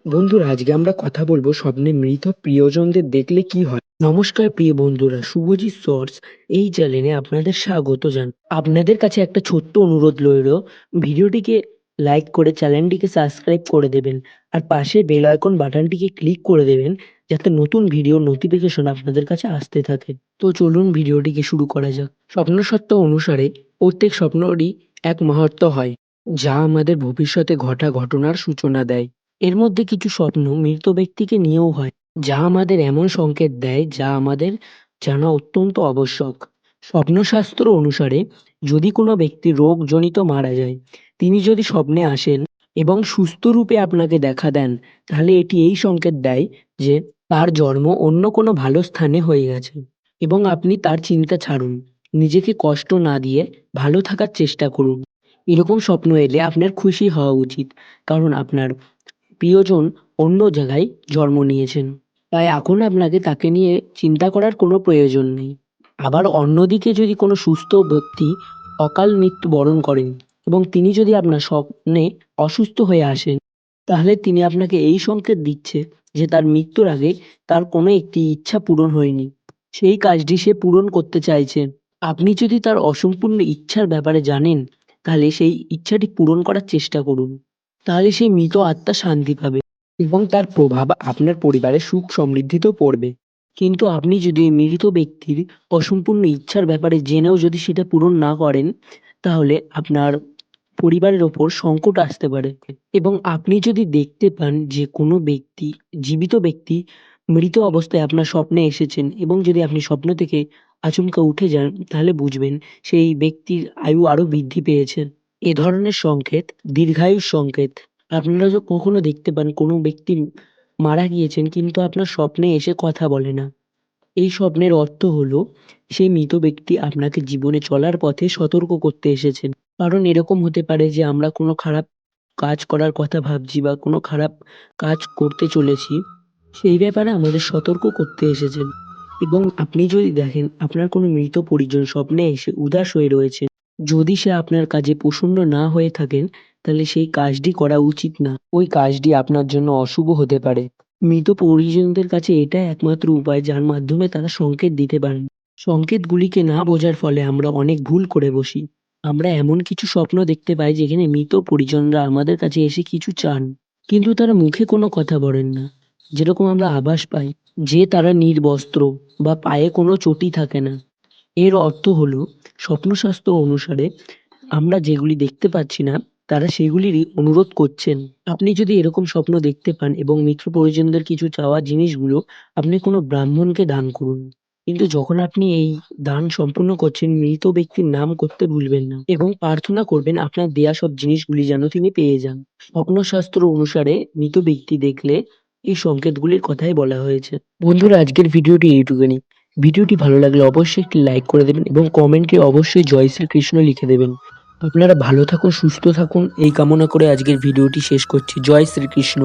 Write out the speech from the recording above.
বন্ধুরা, আজকে আমরা কথা বলবো স্বপ্নে মৃত প্রিয়জনদের দেখলে কি হয়। নমস্কার প্রিয় বন্ধুরা, শুভজিৎ সোর্স এই চ্যানেলে আপনাদের স্বাগত আপনাদের কাছে একটা ছোট্ট অনুরোধ রইল, ভিডিওটিকে লাইক করে চ্যানেলটিকে সাবস্ক্রাইব করে দেবেন আর পাশে বেল আইকন বাটনটিকে ক্লিক করে দেবেন যাতে নতুন ভিডিও নোটিফিকেশন আপনাদের কাছে আসতে থাকে। তো চলুন ভিডিওটিকে শুরু করা যাক। স্বপ্নসত্ত্ব অনুসারে প্রত্যেক স্বপ্নরই এক মাহাত্ম্য হয়, যা আমাদের ভবিষ্যতে ঘটা ঘটনার সূচনা দেয়। এর মধ্যে কিছু স্বপ্ন মৃত ব্যক্তিকে নিয়েও হয়, যা আমাদের এমন সংকেত দেয় যা আমাদের জানা অত্যন্ত আবশ্যক। স্বপ্নশাস্ত্র অনুসারে যদি কোনো ব্যক্তি রোগজনিত মারা যায়, তিনি যদি স্বপ্নে আসেন এবং সুস্থ রূপে আপনাকে দেখা দেন, তাহলে এটি এই সংকেত দেয় যে তার জন্ম অন্য কোনো ভালো স্থানে হয়ে গেছে এবং আপনি তার চিন্তা ছাড়ুন। নিজেকে কষ্ট না দিয়ে ভালো থাকার চেষ্টা করুন। এরকম স্বপ্ন এলে আপনার খুশি হওয়া উচিত, কারণ আপনার প্রিয়জন অন্য জায়গায় জন্ম নিয়েছেন। তাই এখন আপনাকে তাকে নিয়ে চিন্তা করার কোনো প্রয়োজন নেই। আবার অন্যদিকে যদি কোনো সুস্থ ব্যক্তি অকাল মৃত্যুবরণ করেন এবং তিনি যদি আপনার স্বপ্নে অসুস্থ হয়ে আসেন, তাহলে তিনি আপনাকে এই সংকেত দিচ্ছে যে তার মৃত্যুর আগে তার কোনো একটি ইচ্ছা পূরণ হয়নি। সেই কাজটি সে পূরণ করতে চাইছে। আপনি যদি তার অসম্পূর্ণ ইচ্ছার ব্যাপারে জানেন, তাহলে সেই ইচ্ছাটি পূরণ করার চেষ্টা করুন। তাহলে সেই মৃত আত্মা শান্তি পাবে এবং তার প্রভাব আপনার পরিবারের সুখ সমৃদ্ধিতেও পড়বে। কিন্তু আপনি যদি ওই মৃত ব্যক্তির অসম্পূর্ণ ইচ্ছার ব্যাপারে জেনেও যদি সেটা পূরণ না করেন, তাহলে আপনার পরিবারের ওপর সংকট আসতে পারে। এবং আপনি যদি দেখতে পান যে কোনো ব্যক্তি, জীবিত ব্যক্তি মৃত অবস্থায় আপনার স্বপ্নে এসেছেন এবং যদি আপনি স্বপ্ন থেকে আচমকা উঠে যান, তাহলে বুঝবেন সেই ব্যক্তির আয়ু আরো বৃদ্ধি পেয়েছে। এ ধরনের সংকেত দীর্ঘায়ুর সংকেত। আপনারা কখনো দেখতে পান কোনো ব্যক্তি মারা গিয়েছেন কিন্তু আপনার স্বপ্নে এসে কথা বলে না, এই স্বপ্নের অর্থ হলো সেই মৃত ব্যক্তি আপনাকে জীবনে চলার পথে সতর্ক করতে এসেছেন। কারণ এরকম হতে পারে যে আমরা কোনো খারাপ কাজ করার কথা ভাবছি বা কোনো খারাপ কাজ করতে চলেছি, সেই ব্যাপারে আমাদের সতর্ক করতে এসেছেন। এবং আপনি যদি দেখেন আপনার কোনো মৃত পরিজন স্বপ্নে এসে উদাস হয়ে রয়েছে, যদি সে আপনার কাজে প্রসন্ন না হয়ে থাকেন, তাহলে সেই কাজটি করা উচিত না। ওই কাজটি আপনার জন্য অশুভ হতে পারে। মৃত পরিজনদের কাছে এটাই একমাত্র উপায় যার মাধ্যমে তারা সংকেত দিতে পারেন। সংকেতগুলিকে না বোঝার ফলে আমরা অনেক ভুল করে বসি। আমরা এমন কিছু স্বপ্ন দেখতে পাই যেখানে মৃত পরিজনরা আমাদের কাছে এসে কিছু চান, কিন্তু তারা মুখে কোনো কথা বলেন না। যেরকম আমরা আভাস পাই যে তারা নির্বস্ত্র বা পায়ে কোনো চটি থাকে না। এর অর্থ হলো স্বপ্নশাস্ত্র অনুসারে আমরা যেগুলি দেখতে পাচ্ছি না, তারা সেগুলিরই অনুরোধ করছেন। আপনি যদি এরকম স্বপ্ন দেখতে পান এবং মৃত পরিজনদের কিছু চাওয়া জিনিসগুলো আপনি কোনো ব্রাহ্মণকে দান করুন। কিন্তু যখন আপনি এই দান সম্পূর্ণ করছেন, মৃত ব্যক্তির নাম করতে ভুলবেন না এবং প্রার্থনা করবেন আপনার দেয়া সব জিনিসগুলি যেন তিনি পেয়ে যান। স্বপ্নশাস্ত্র অনুসারে মৃত ব্যক্তি দেখলে এই সংকেতগুলির কথাই বলা হয়েছে। বন্ধুরা, আজকের ভিডিওটি এইটুকুনি। ভিডিওটি ভালো লাগলে অবশ্যই একটি লাইক করে দেবেন এবং কমেন্টে অবশ্যই জয় শ্রীকৃষ্ণ লিখে দেবেন। আপনারা ভালো থাকুন, সুস্থ থাকুন এই কামনা করে আজকের ভিডিওটি শেষ করছি। জয় শ্রীকৃষ্ণ।